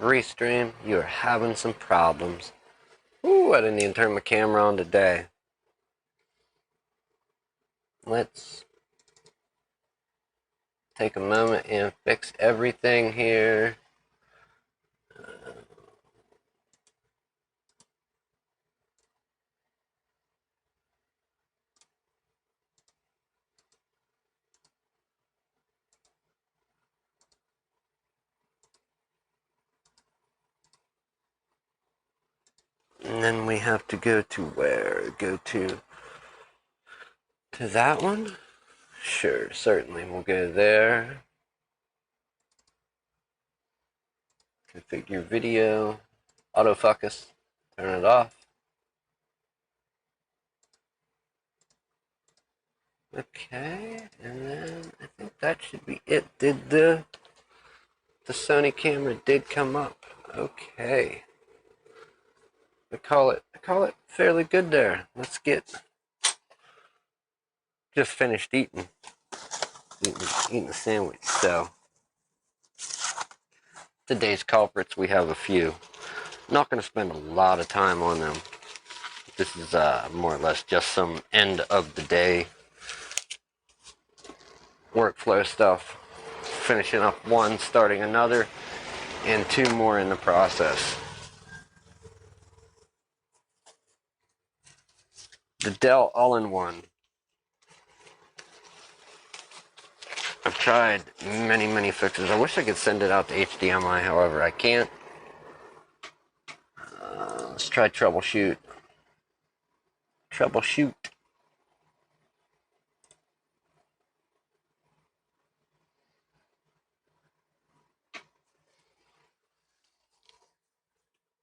Restream, you are having some problems. Ooh, I didn't even turn my camera on today. Let's take a moment and fix everything here. And then we have to go to where? Go to that one? Sure, certainly. We'll go there. Configure video. Autofocus. Turn it off. Okay, and then I think that should be it. Did the Sony camera did come up? Okay. I call it fairly good there. Let's get just finished eating the sandwich. So today's culprits, we have a few. Not going to spend a lot of time on them. This is more or less just some end of the day workflow stuff. Finishing up one, starting another, and two more in the process. The Dell all-in-one. I've tried many fixes. I wish I could send it out to HDMI, however I can't. Let's try troubleshoot.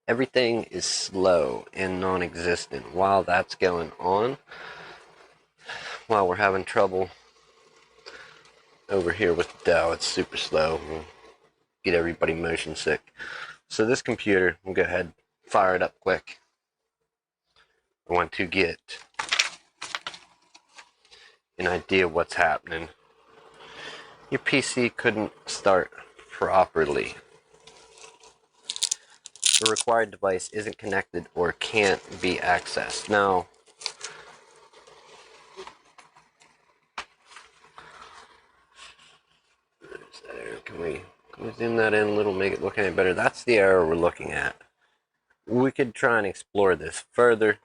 Everything is slow and non-existent while that's going on. While we're having trouble over here with Dell, it's super slow. We'll get everybody motion sick. So this computer, we'll go ahead, fire it up quick. I want to get an idea what's happening. Your PC couldn't start properly. The required device isn't connected or can't be accessed. Now, can we zoom that in a little, make it look any better? That's the error we're looking at. We could try and explore this further.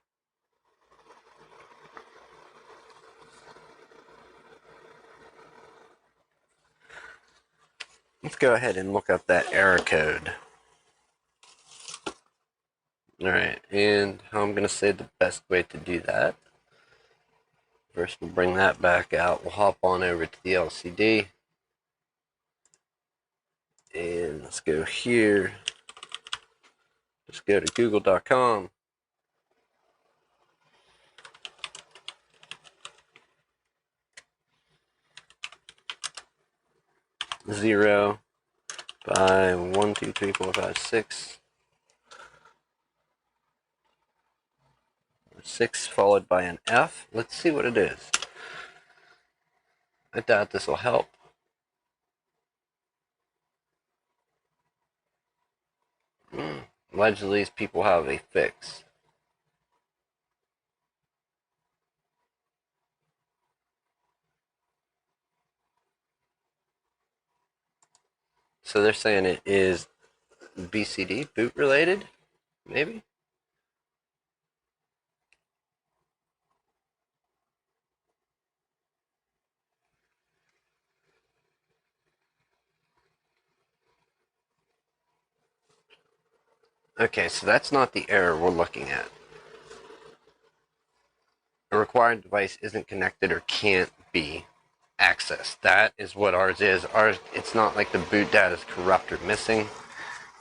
Let's go ahead and look up that error code. Alright, and how I'm going to say the best way to do that. First, we'll bring that back out. We'll hop on over to the LCD. And let's go here. Just go to google.com. Zero by 1, 2, 3, 4, 5, 6. 6 followed by an F. Let's see what it is. I doubt this will help. Allegedly, these people have a fix. So they're saying it is BCD, boot related, maybe? Okay, so that's not the error we're looking at. A required device isn't connected or can't be accessed. That is what ours is. Ours, it's not like the boot data is corrupt or missing.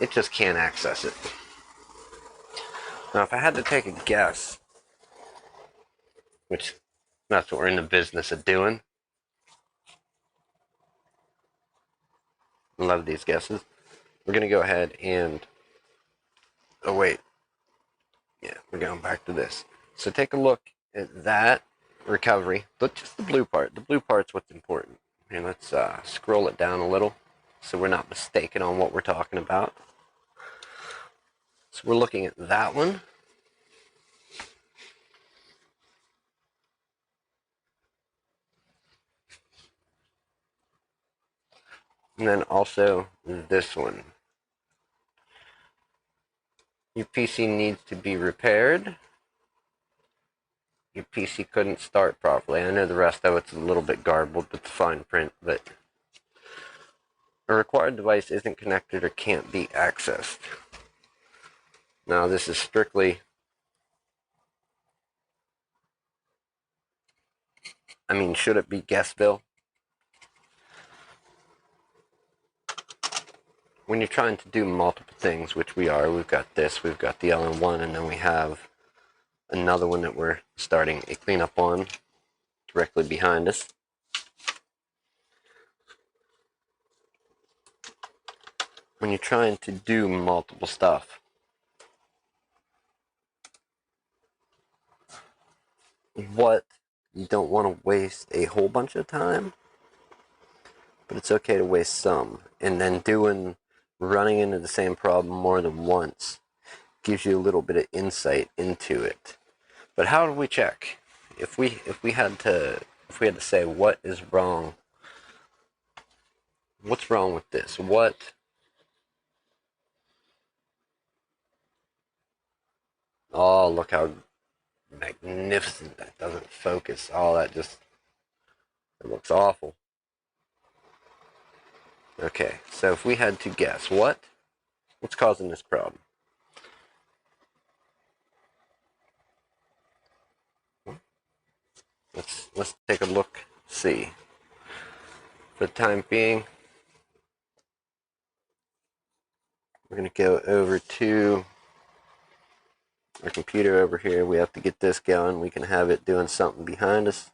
It just can't access it. Now, if I had to take a guess, which that's what we're in the business of doing. I love these guesses. We're going to go ahead and... Oh, wait. Yeah, we're going back to this. So take a look at that recovery. Look, just the blue part. The blue part's what's important. And let's scroll it down a little so we're not mistaken on what we're talking about. So we're looking at that one. And then also this one. Your PC needs to be repaired. Your PC couldn't start properly. I know the rest of it's a little bit garbled with the fine print, but a required device isn't connected or can't be accessed. Now this is strictly, should it be guessville? When you're trying to do multiple things, which we are, we've got this, we've got the LN1, and then we have another one that we're starting a cleanup on directly behind us. When you're trying to do multiple stuff, what you don't want to waste a whole bunch of time, but it's okay to waste some. And then running into the same problem more than once gives you a little bit of insight into it. But how do we check? If we had to say what is wrong, what's wrong with this? Oh, look how magnificent that doesn't focus. Oh, it looks awful. Okay, so if we had to guess, what's causing this problem? Let's take a look, see. For the time being, we're going to go over to our computer over here. We have to get this going. We can have it doing something behind us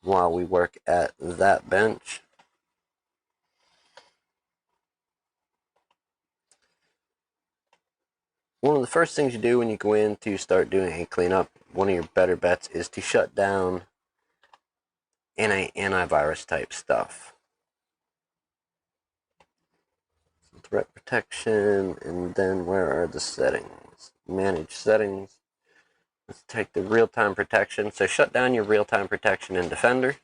while we work at that bench. One of the first things you do when you go in to start doing a cleanup, one of your better bets is to shut down any antivirus type stuff. Threat protection, and then where are the settings? Manage settings. Let's take the real-time protection. So shut down your real-time protection in Defender.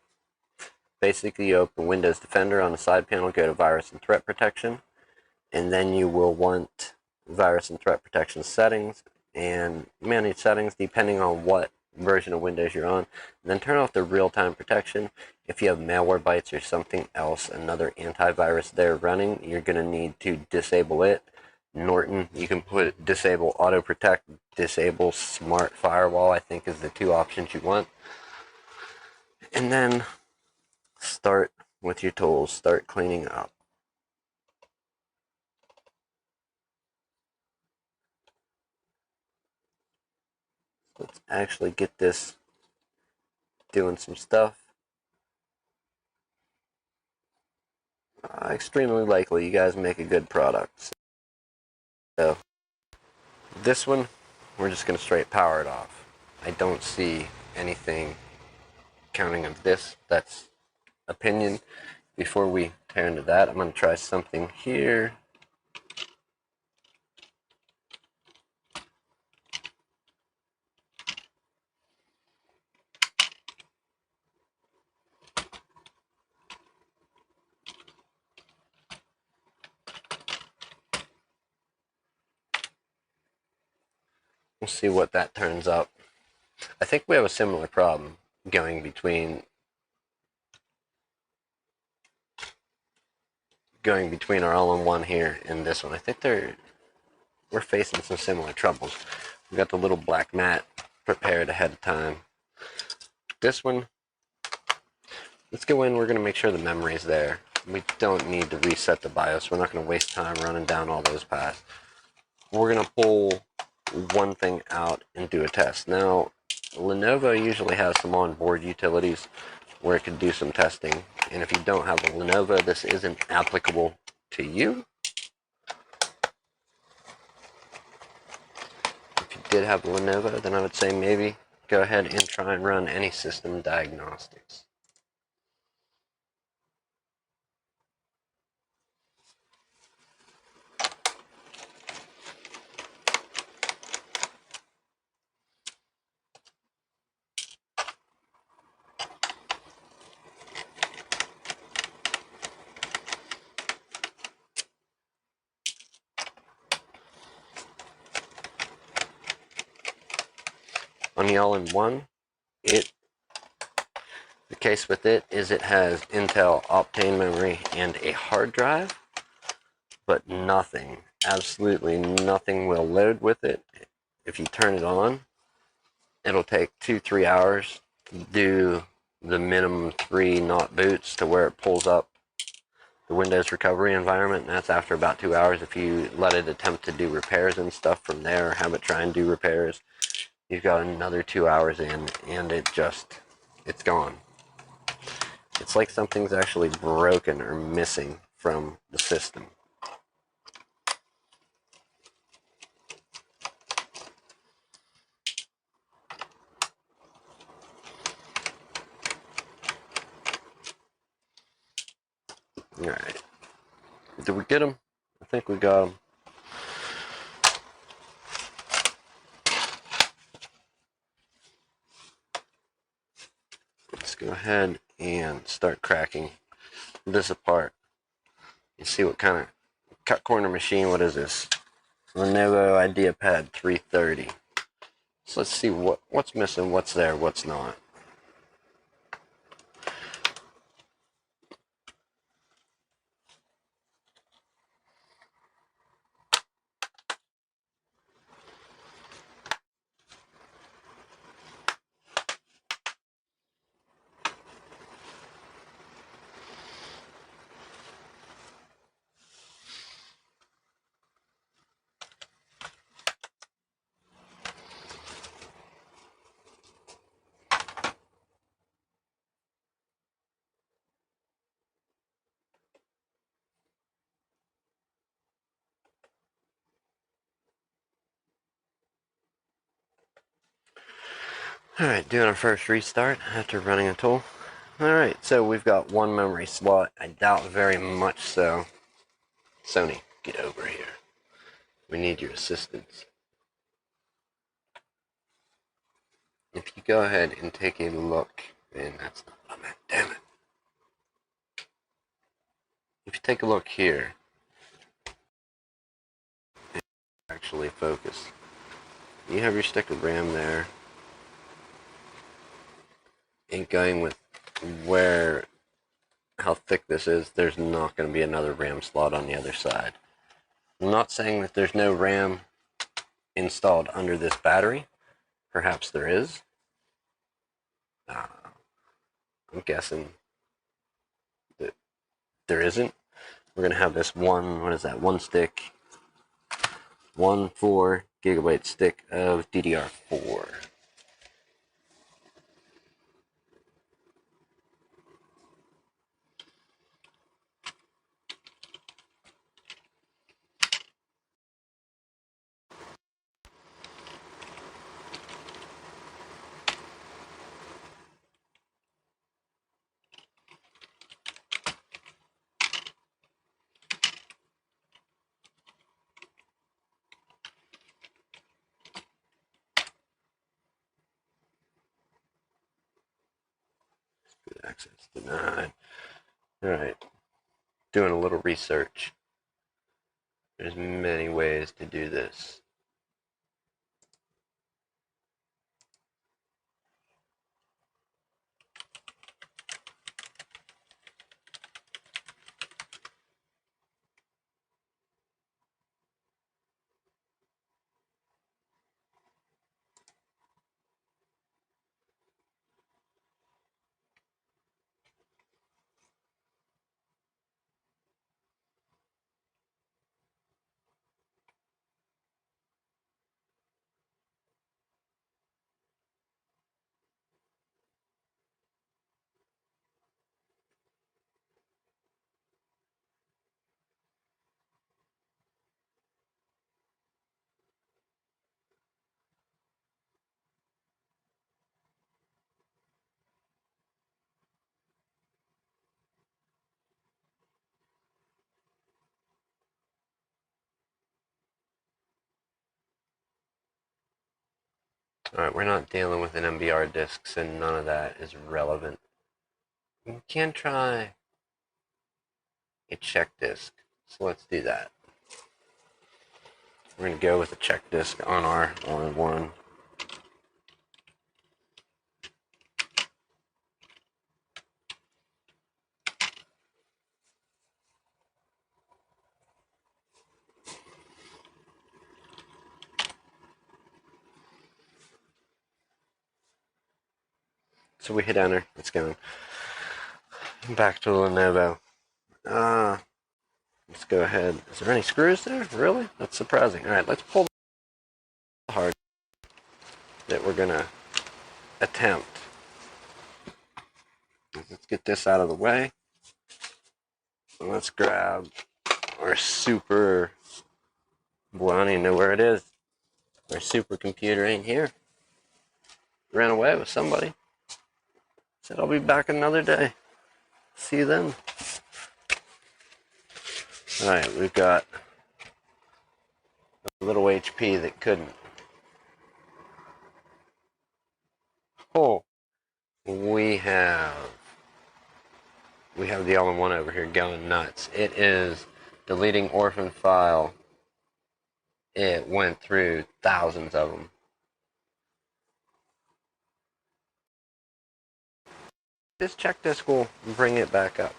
Basically, you open Windows Defender on the side panel, go to Virus and Threat Protection, and then you will want Virus and Threat Protection settings and manage settings depending on what version of Windows you're on. And then turn off the real-time protection. If you have Malwarebytes or something else, another antivirus there running, you're going to need to disable it. Norton, you can put disable auto protect, disable smart firewall, I think is the two options you want. And then start with your tools, start cleaning up. Let's actually get this doing some stuff. Extremely likely you guys make a good product. So this one, we're just going to straight power it off. I don't see anything counting of this. That's opinion. Before we tear into that, I'm going to try something here. We'll see what that turns up. I think we have a similar problem going between our all-in-one here and this one. I think we're facing some similar troubles. We've got the little black mat prepared ahead of time. This one, let's go in, we're going to make sure the memory is there. We don't need to reset the BIOS. We're not going to waste time running down all those paths. We're going to pull one thing out and do a test. Now, Lenovo usually has some onboard utilities where it can do some testing. And if you don't have a Lenovo, this isn't applicable to you. If you did have a Lenovo, then I would say maybe go ahead and try and run any system diagnostics. on the all-in-one, the case with it is it has Intel Optane memory and a hard drive, but nothing, absolutely nothing will load with it. If you turn it on, it'll take 2-3 hours to do the minimum 3 not boots to where it pulls up the Windows recovery environment, and that's after about 2 hours. If you let it attempt to do repairs and stuff from there, or have it try and do repairs, you've got another 2 hours in, and it's gone. It's like something's actually broken or missing from the system. Alright. Did we get them? I think we got them. Let's go ahead and start cracking this apart. You see what kind of cut corner machine, what is this? Lenovo Ideapad 330. So let's see what's missing, what's there, what's not. Alright, doing our first restart after running a tool. Alright, so we've got one memory slot. I doubt very much so. Sony, get over here. We need your assistance. If you go ahead and take a look, and that's not what I meant, damn it. If you take a look here, actually focus. You have your stick of RAM there, and going with how thick this is, there's not going to be another RAM slot on the other side. I'm not saying that there's no RAM installed under this battery. Perhaps there is. I'm guessing that there isn't. We're going to have this one stick, 4 gigabyte stick of DDR4. Access denied. Alright, doing a little research. There's many ways to do this. Alright, we're not dealing with an MBR disk, so none of that is relevant. You can try a check disk, so let's do that. We're going to go with a check disk on our all-in-one. So we hit enter. It's going back to Lenovo. Let's go ahead. Is there any screws there? Really? That's surprising. All right, let's pull the hard that we're gonna attempt. Let's get this out of the way. So let's grab our super. Boy, I don't even know where it is. Our supercomputer ain't here. Ran away with somebody. Said I'll be back another day. See you then. All right, we've got a little HP that couldn't. Oh, we have the all-in-one over here going nuts. It is deleting orphan file. It went through thousands of them. This check disk will bring it back up.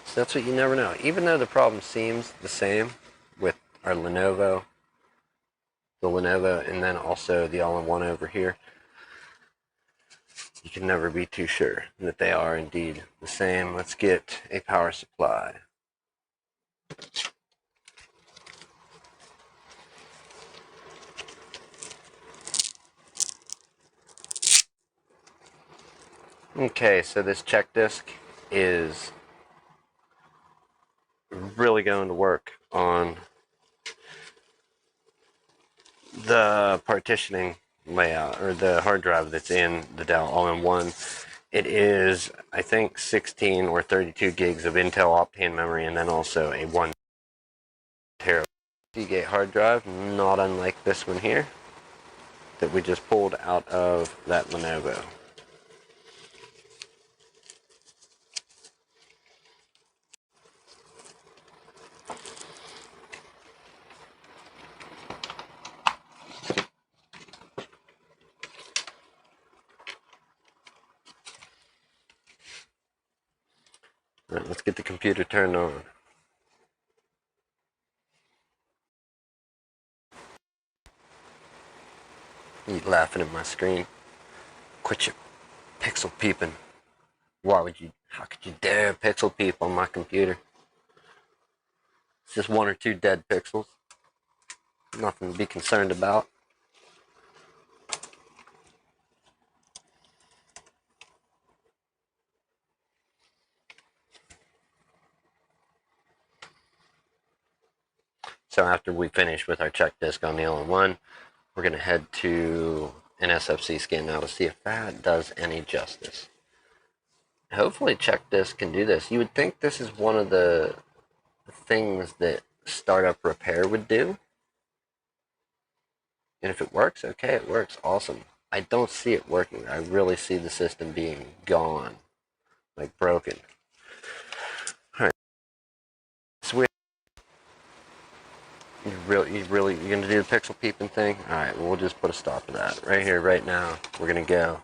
So that's what you never know. Even though the problem seems the same with our Lenovo, and then also the all-in-one over here, you can never be too sure that they are indeed the same. Let's get a power supply. Okay, so this check disk is really going to work on the partitioning layout, or the hard drive that's in the Dell all-in-one. It is, I think, 16 or 32 gigs of Intel Optane memory, and then also a 1 terabyte Seagate hard drive, not unlike this one here that we just pulled out of that Lenovo. All right, let's get the computer turned on. You laughing at my screen? Quit your pixel peeping. How could you dare pixel peep on my computer? It's just one or two dead pixels. Nothing to be concerned about. So after we finish with our check disk on the all-in-one, we're going to head to an SFC scan now to see if that does any justice. Hopefully check disk can do this. You would think this is one of the things that startup repair would do. And if it works, okay, it works. Awesome. I don't see it working. I really see the system being gone, like broken. All right. Switch. You're going to do the pixel peeping thing? All right, well, we'll just put a stop to that. Right here, right now, we're going to go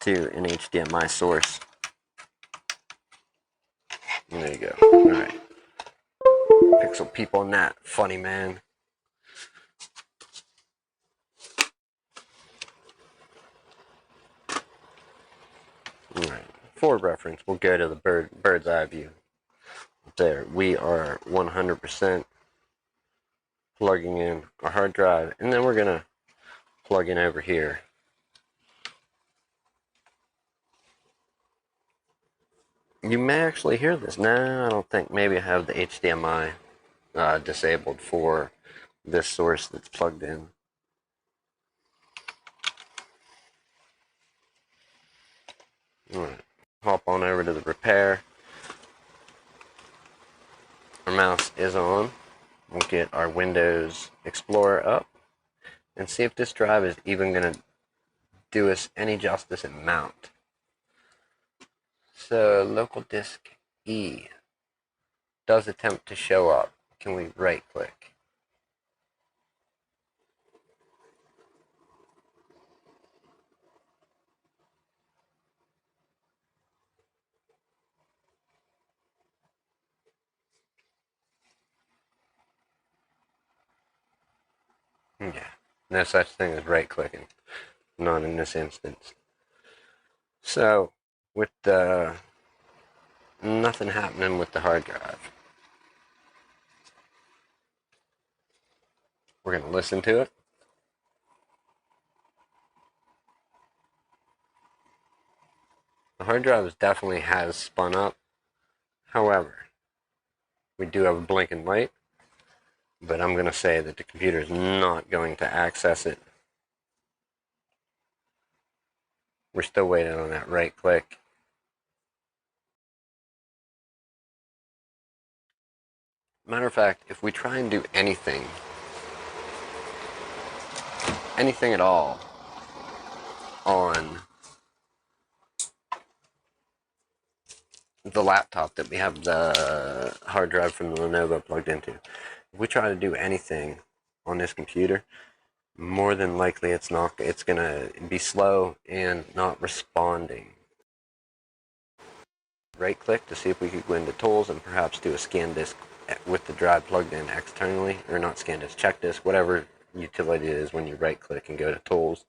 to an HDMI source. And there you go. All right. Pixel peep on that, funny man. All right. For reference, we'll go to the bird's eye view. There, we are 100% plugging in our hard drive, and then we're going to plug in over here. You may actually hear this. No, I don't think. Maybe I have the HDMI disabled for this source that's plugged in. Alright, hop on over to the repair. Our mouse is on. We'll get our Windows Explorer up and see if this drive is even going to do us any justice and mount. So local disk E does attempt to show up. Can we right click? Yeah, no such thing as right clicking. Not in this instance. So, with nothing happening with the hard drive, we're going to listen to it. The hard drive definitely has spun up. However, we do have a blinking light, but I'm going to say that the computer is not going to access it. We're still waiting on that right click. Matter of fact, if we try and do anything at all on the laptop that we have the hard drive from the Lenovo plugged into, if we try to do anything on this computer, more than likely it's going to be slow and not responding. Right click to see if we could go into tools and perhaps do a scan disk with the drive plugged in externally, or not scan disk, check disk, whatever utility it is when you right click and go to tools.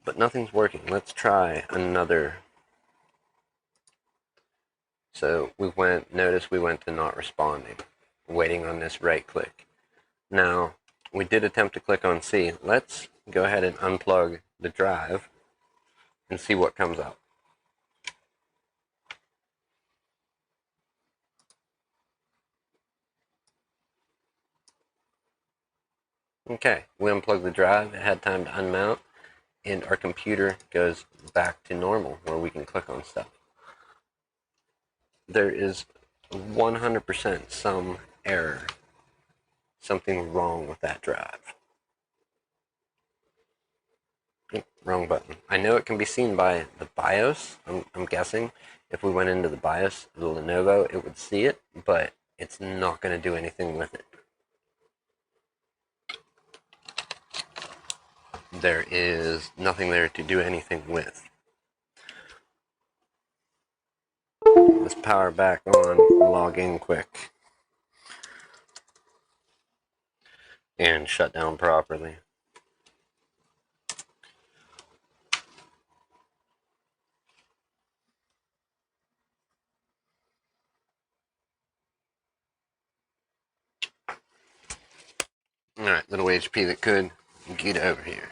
But nothing's working. Let's try another. So notice we went to not responding, waiting on this right click. Now, we did attempt to click on C. Let's go ahead and unplug the drive and see what comes up. Okay, we unplugged the drive, it had time to unmount, and our computer goes back to normal where we can click on stuff. There is 100% some error, something wrong with that drive. Wrong button. I know it can be seen by the BIOS. I'm guessing if we went into the BIOS of the Lenovo, it would see it, but it's not going to do anything with it. There is nothing there to do anything with. Let's power back on, log in quick, and shut down properly. Alright, little HP that could, get over here.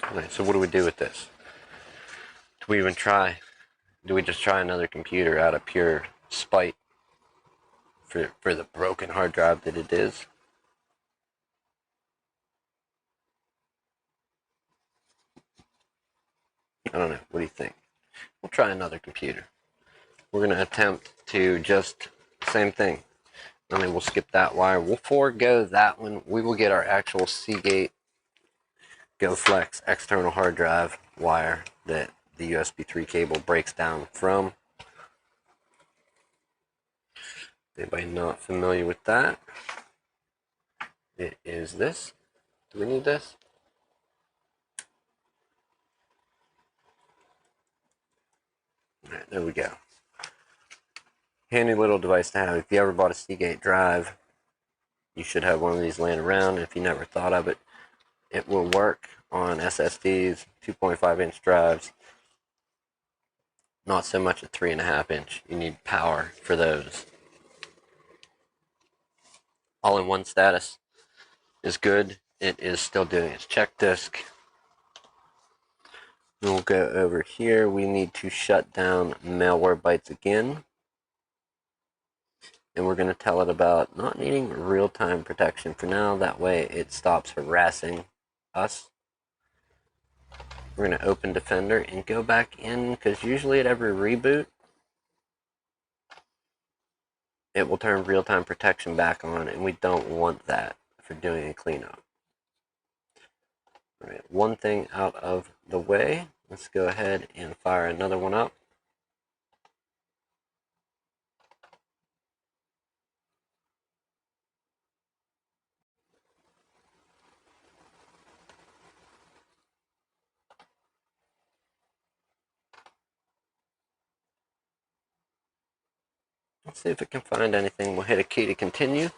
Alright, so what do we do with this? Do we even try? Do we just try another computer out of pure spite for the broken hard drive that it is? I don't know. What do you think? We'll try another computer. We're going to attempt to just, same thing. I mean, we'll skip that wire. We'll forego that one. We will get our actual Seagate GoFlex external hard drive wire that the USB 3 cable breaks down from. Anybody not familiar with that? It is this. Do we need this? Alright, there we go. Handy little device to have. If you ever bought a Seagate drive, you should have one of these laying around. If you never thought of it, it will work on SSDs, 2.5-inch drives. Not so much a 3.5-inch. You need power for those. All-in-one status is good. It is still doing its check disk. We'll go over here. We need to shut down Malwarebytes again. And we're going to tell it about not needing real-time protection for now. That way it stops harassing us. We're going to open Defender and go back in, because usually at every reboot, it will turn real-time protection back on, and we don't want that for doing a cleanup. All right, one thing out of the way. Let's go ahead and fire another one up. Let's see if it can find anything. We'll hit a key to continue.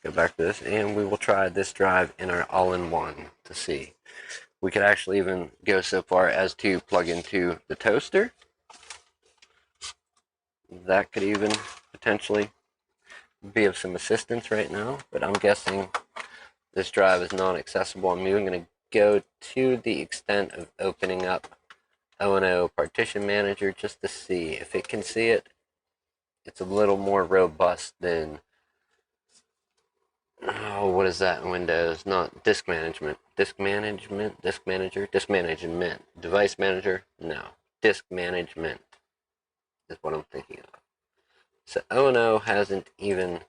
Go back to this, and we will try this drive in our all-in-one to see. We could actually even go so far as to plug into the toaster. That could even potentially be of some assistance right now, but I'm guessing this drive is non-accessible. I'm even going to go to the extent of opening up O&O Partition Manager just to see if it can see it. It's a little more robust than, oh, what is that in Windows? Not disk management. Disk management? Disk manager? Disk management. Device manager? No. Disk management is what I'm thinking of. So O&O hasn't even...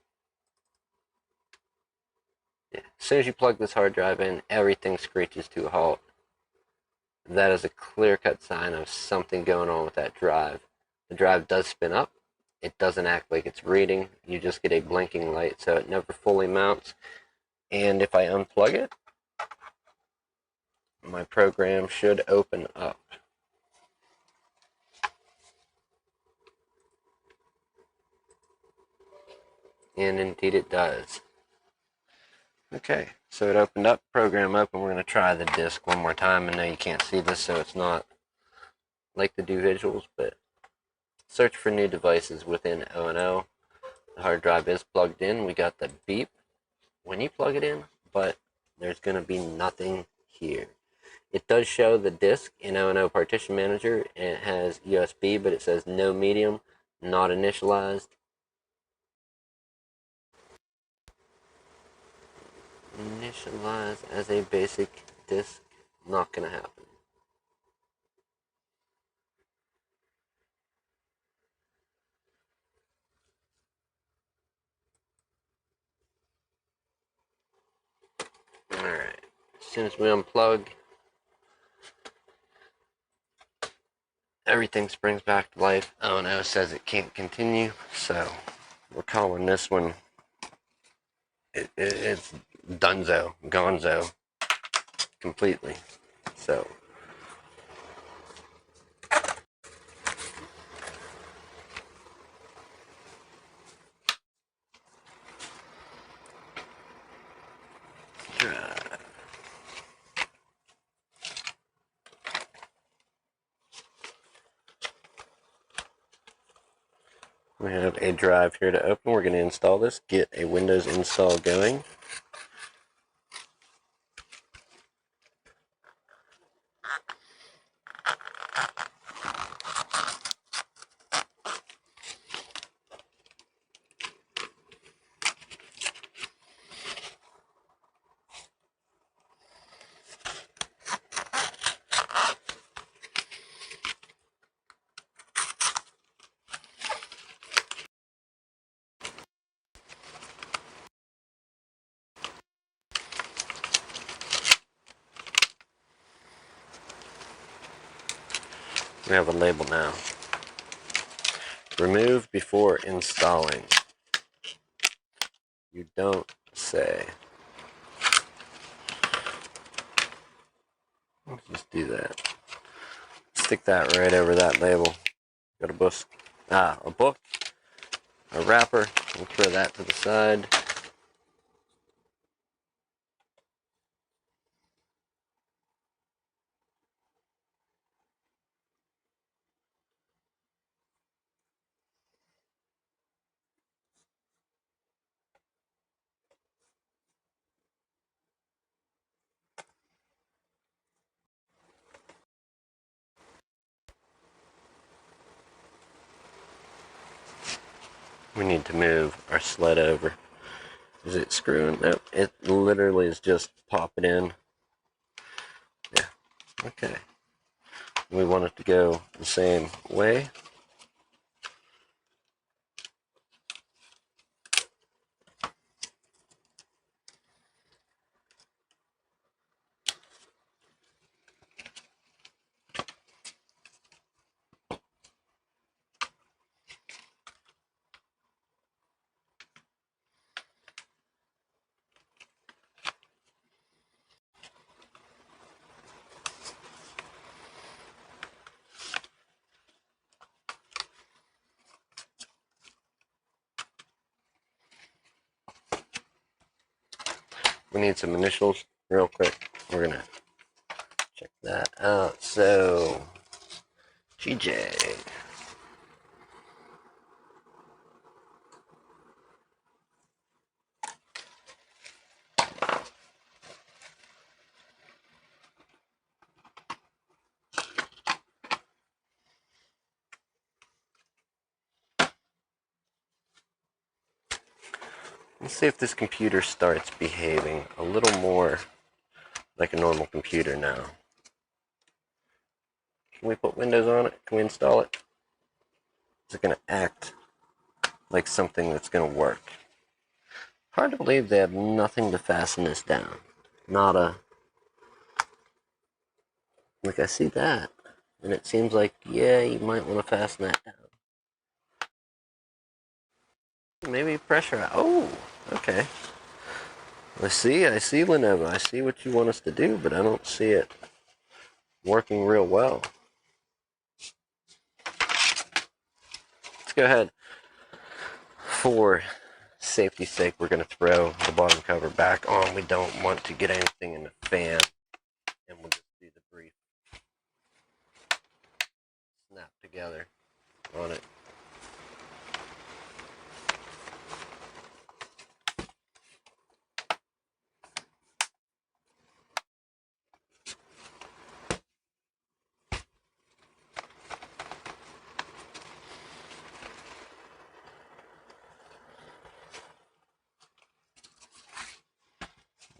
Yeah. As soon as you plug this hard drive in, everything screeches to a halt. That is a clear-cut sign of something going on with that drive. The drive does spin up. It doesn't act like it's reading. You just get a blinking light, so it never fully mounts. And if I unplug it, my program should open up. And indeed it does. Okay, so it opened up, program open. We're going to try the disk one more time. I know you can't see this, so it's not like to do visuals, but search for new devices within O&O. The hard drive is plugged in. We got the beep when you plug it in, but there's going to be nothing here. It does show the disk in O&O Partition Manager, and it has USB, but it says no medium, not initialized. Initialize as a basic disk, not going to happen. Alright, as soon as we unplug, everything springs back to life. O&O says it can't continue, so we're calling this one, it's dunzo, gonzo, completely. So we have a drive here to open. We're going to install this, get a Windows install going. We have a label now. Remove before installing. You don't say. Let's just do that. Stick that right over that label. Got a book. A book. A wrapper. We'll throw that to the side. We need to move our sled over. Is it screwing? Nope. It literally is just popping in. Yeah. Okay. We want it to go the same way. We need some initials real quick. We're gonna check that out. So, GJ. Let's see if this computer starts behaving a little more like a normal computer now. Can we put Windows on it? Can we install it? Is it going to act like something that's going to work? Hard to believe they have nothing to fasten this down. Nada. Like, I see that. And it seems like, yeah, you might want to fasten that down. Maybe pressure out. Oh, okay. I see Lenovo. I see what you want us to do, but I don't see it working real well. Let's go ahead. For safety's sake, we're going to throw the bottom cover back on. We don't want to get anything in the fan. And we'll just do the brief snap together on it.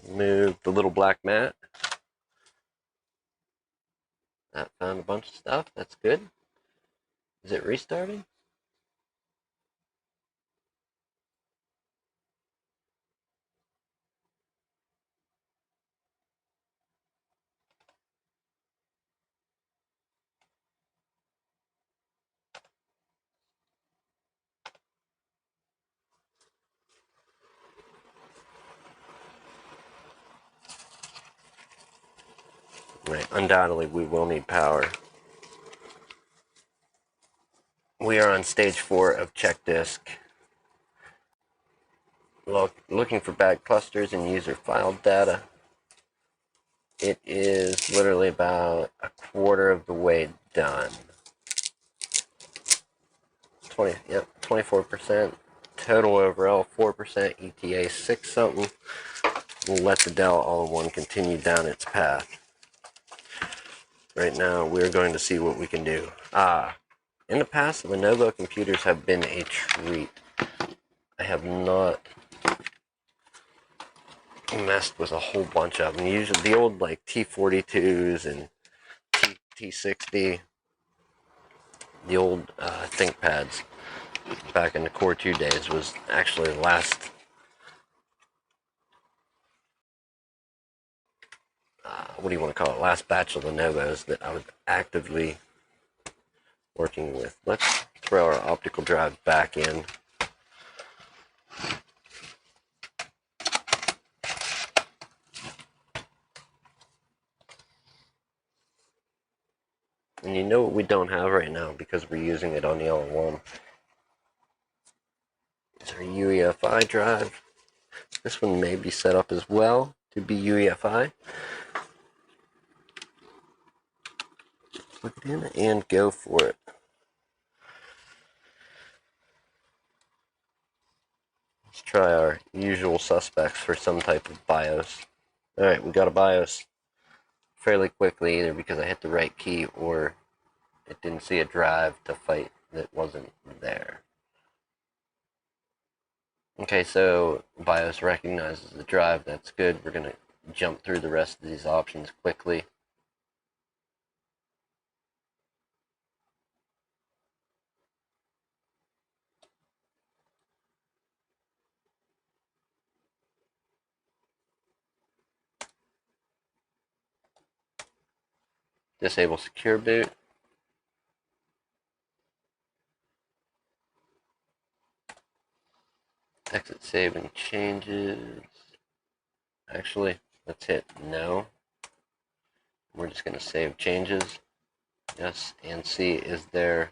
Move the little black mat. That found a bunch of stuff. That's good. Is it restarting? Right, undoubtedly we will need power. We are on stage 4 of check disk. Looking for bad clusters and user file data. It is literally about a quarter of the way done. 24%. Total overall 4%. ETA 6 something. We'll let the Dell All-in-One continue down its path. Right now, we're going to see what we can do. In the past, Lenovo computers have been a treat. I have not messed with a whole bunch of them. Usually, the old like T42s and T60, the old ThinkPads back in the Core 2 days was actually the last what do you want to call it? Last batch of Lenovo's that I was actively working with. Let's throw our optical drive back in. And you know what we don't have right now because we're using it on the All-in-One. It's our UEFI drive. This one may be set up as well to be UEFI. Plug it in and go for it. Let's try our usual suspects for some type of BIOS. Alright, we got a BIOS fairly quickly, either because I hit the right key or it didn't see a drive to fight that wasn't there. Okay, so BIOS recognizes the drive. That's good. We're going to jump through the rest of these options quickly. Disable secure boot. Exit save and changes. Actually, let's hit no. We're just going to save changes. Yes, and see is there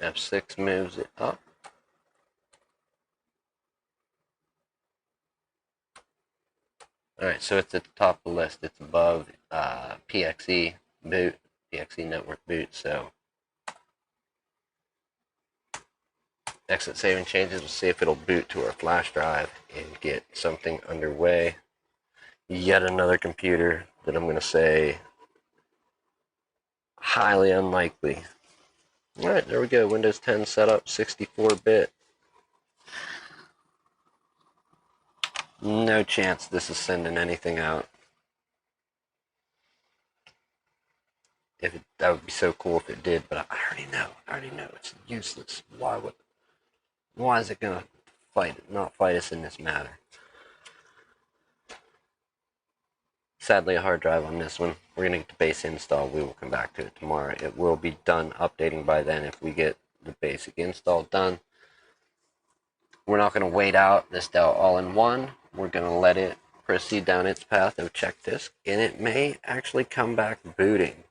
F6 moves it up. Alright, so it's at the top of the list. It's above PXE boot, PXE network boot, so exit saving changes. We'll see if it'll boot to our flash drive and get something underway. Yet another computer that I'm going to say highly unlikely. Alright, there we go. Windows 10 setup, 64-bit. No chance this is sending anything out. That would be so cool if it did, but I already know it's useless. Why is it gonna not fight us in this matter? Sadly, a hard drive on this one. We're gonna get the base install. We will come back to it tomorrow. It will be done updating by then if we get the basic install done. We're not gonna wait out this Dell all-in-one. We're gonna let it proceed down its path of check disk, and it may actually come back booting.